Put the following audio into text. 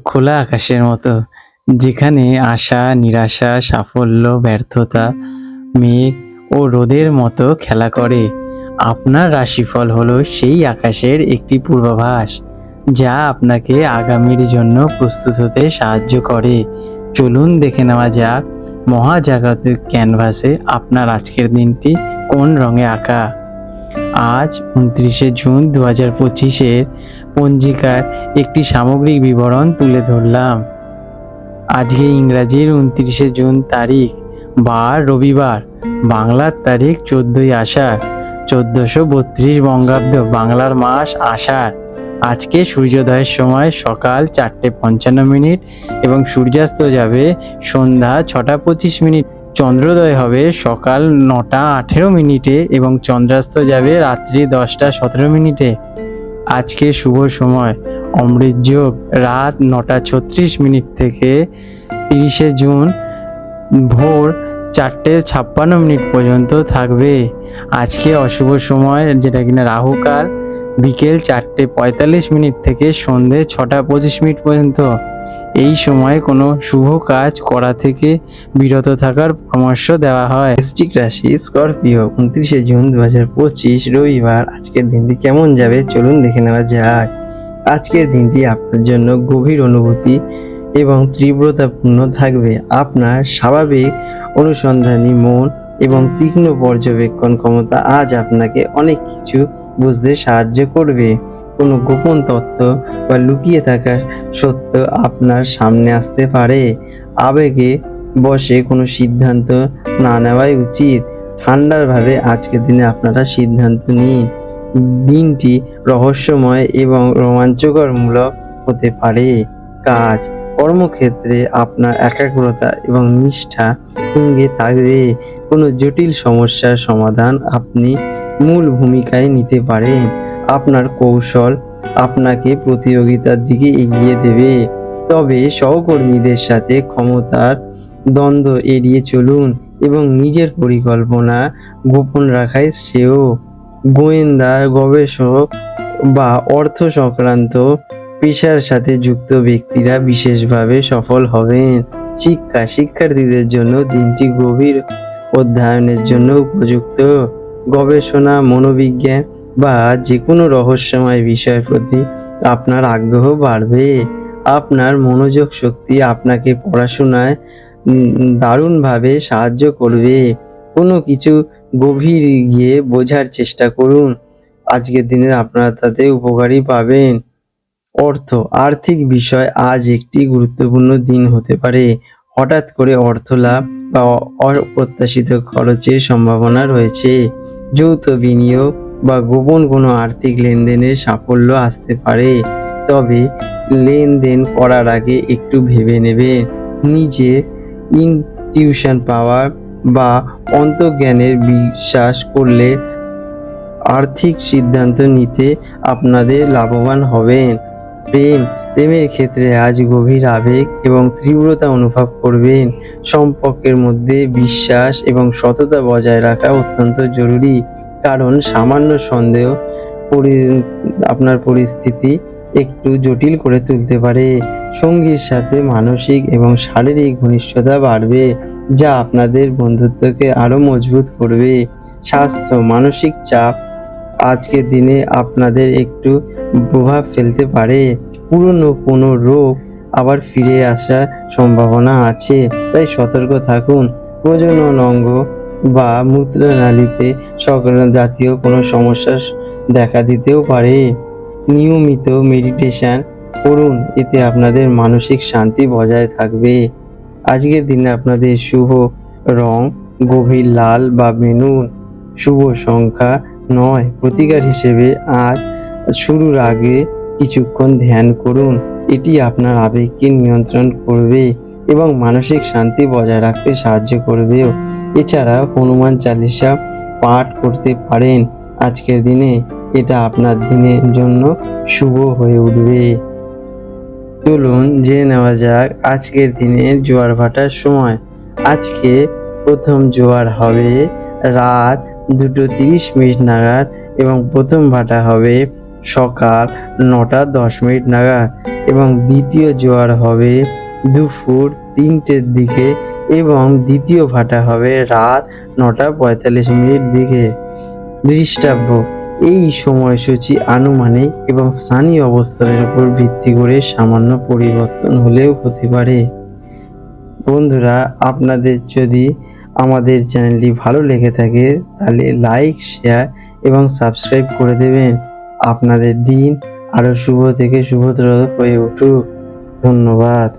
খোলা আকাশের মতো, যেখানে আশা, নিরাশা, সাফল্য, ব্যর্থতা, মেঘ ও রোদের মতো খেলা করে। আপনার রাশিফল হলো সেই আকাশের একটি পূর্বাভাস, যা আপনাকে আগামীর জন্য প্রস্তুত হতে সাহায্য করে। চলুন দেখে নেওয়া যাক মহাজাগতিক ক্যানভাসে আপনার আজকের দিনটি কোন রঙে আঁকা। আজ 29শে জুন 2025-এর পঞ্জিকার একটি সামগ্রিক বিবরণ তুলে ধরলাম। আজকে ইংরাজির 29শে জুন তারিখ, বার রবিবার, বাংলার তারিখ 14ই আষাঢ় 1432 বঙ্গাব্দ, বাংলার মাস আষাঢ়। আজকে সূর্যোদয়ের সময় সকাল 4:55 এবং সূর্যাস্ত যাবে সন্ধ্যা 6:25। চন্দ্রোদয় হবে সকাল 9:18 এবং চন্দ্রাস্ত যাবে রাত্রি 10:17। আজকে শুভ সময় অমৃত যোগ রাত 9:36 থেকে 30শে জুন ভোর 4:56 পর্যন্ত থাকবে। আজকে অশুভ সময়, যেটা কিনা রাহুকাল, বিকেল 4:45 থেকে সন্ধে 6:25 পর্যন্ত। এই সময় কোনো শুভ কাজ করা থেকে বিরত থাকার পরামর্শ দেওয়া হয়। বৃশ্চিক রাশি, স্করপিও, 29শে জুন 2025 রবিবার। আজকের দিনটি কেমন যাবে চলুন দেখে নেওয়া যাক। আজকের দিনটি আপনার জন্য গভীর অনুভূতি এবং তীব্রতাপূর্ণ থাকবে। আপনার স্বাভাবিক অনুসন্ধানী মন এবং তীক্ষ্ণ পর্যবেক্ষণ ক্ষমতা আজ আপনাকে অনেক কিছু বুঝতে সাহায্য করবে। কোনো গোপন তথ্য বা লুকিয়ে থাকা সত্য আপনার সামনে আসতে পারে। আবেগে বশে কোনো সিদ্ধান্ত না নেওয়াই উচিত। ঠান্ডাভাবে আজকের দিনে আপনারা সিদ্ধান্ত নিন। দিনটি রহস্যময় এবং রোমাঞ্চকরমূলক হতে পারে। কাজ কর্মক্ষেত্রে আপনার একাগ্রতা এবং নিষ্ঠা সঙ্গে থাকবে। কোনো জটিল সমস্যার সমাধান আপনি মূল ভূমিকায় নিতে পারেন। আপনার কৌশল আপনাকে প্রতিযোগিতার দিকে এগিয়ে দেবে। তবে সহকর্মীদের সাথে ক্ষমতার দ্বন্দ্ব এড়িয়ে চলুন এবং নিজের পরিকল্পনা গোপন রাখাই শ্রেয়। গোয়েন্দা, গবেষক বা অর্থ সংক্রান্ত পেশার সাথে যুক্ত ব্যক্তিরা বিশেষভাবে সফল হবেন। শিক্ষার্থীদের জন্য দিনটি গভীর অধ্যয়নের জন্য উপযুক্ত। গবেষণা, মনোবিজ্ঞান বা যে কোনো রহস্যময় বিষয়ের প্রতি আপনার আগ্রহ বাড়বে। আপনার মনোযোগ শক্তি আপনাকে পড়াশোনায় দারুণভাবে সাহায্য করবে। কোনো কিছু গভীর গিয়ে বোঝার চেষ্টা করুন। আজকের দিনে আপনারা তাতে উপকারী পাবেন। আর্থিক বিষয় আজ একটি গুরুত্বপূর্ণ দিন হতে পারে। হঠাৎ করে অর্থ লাভ বা অপ্রত্যাশিত খরচের সম্ভাবনা রয়েছে। যৌথ বিনিয়োগ বা গোপন কোনো আর্থিক লেনদেনের সাফল্য আসতে পারে। তবে লেনদেন করার আগে একটু ভেবে নেবেন। নিজে ইনটিউশন পাওয়ার বা অন্তর্জ্ঞানের বিশ্বাস করলে আর্থিক সিদ্ধান্ত নিতে আপনাদের লাভবান হবেন। প্রেমের ক্ষেত্রে আজ গভীর আবেগ এবং তীব্রতা অনুভব করবেন। সম্পর্কের মধ্যে বিশ্বাস এবং সততা বজায় রাখা অত্যন্ত জরুরি, কারণ সামান্য সন্দেহ আপনার পরিস্থিতি একটু জটিল করে তুলতে পারে। সঙ্গীর সাথে মানসিক এবং শারীরিক ঘনিষ্ঠতা বাড়বে, যা আপনাদের বন্ধুত্বকে আরো মজবুত করবে। স্বাস্থ্য, মানসিক চাপ আজকের দিনে আপনাদের একটু প্রভাব ফেলতে পারে। পুরনো কোনো রোগ আবার ফিরে আসার সম্ভাবনা আছে, তাই সতর্ক থাকুন। প্রজনন অঙ্গ বা মূত্রনালীতে জাতীয় কোনো সমস্যা দেখা দিতেও পারে। নিয়মিত মেডিটেশন করুন, এতে আপনাদের মানসিক শান্তি বজায় থাকবে। আজকের দিনে আপনাদের শুভ রং গভীর লাল বা মেরুন। শুভ সংখ্যা 9। প্রতিকার হিসেবে আজ শুরুর আগে কিছুক্ষণ ধ্যান করুন। এটি আপনার আবেগকে নিয়ন্ত্রণ করবে এবং মানসিক শান্তি বজায় রাখতে সাহায্য করবে। এছাড়া হনুমান চালিসা পাঠ করতে পারেন আজকের দিনে। এটা আপনার দিনের জন্য শুভ হয়ে উঠবে। চলুন জেনে নেওয়া যাক আজকের দিনের জোয়ার ভাটার সময়। আজকে প্রথম জোয়ার হবে রাত 2:30 নাগাদ এবং প্রথম ভাটা হবে সকাল 9:10 নাগাদ এবং দ্বিতীয় জোয়ার হবে দুপুর 3টের দিকে এবং দ্বিতীয় ভাটা হবে রাত 9:45 দিকে। দৃষ্টাব্য: এই সময়সূচি আনুমানিক এবং স্থানীয় অবস্থানের উপর ভিত্তি করে সামান্য পরিবর্তন হলেও হতে পারে। বন্ধুরা, আপনাদের যদি আমাদের চ্যানেলটি ভালো লেগে থাকে তাহলে লাইক, শেয়ার এবং সাবস্ক্রাইব করে দেবেন। আপনাদের দিন আরো শুভ থেকে শুভতর হয়ে উঠুক। ধন্যবাদ।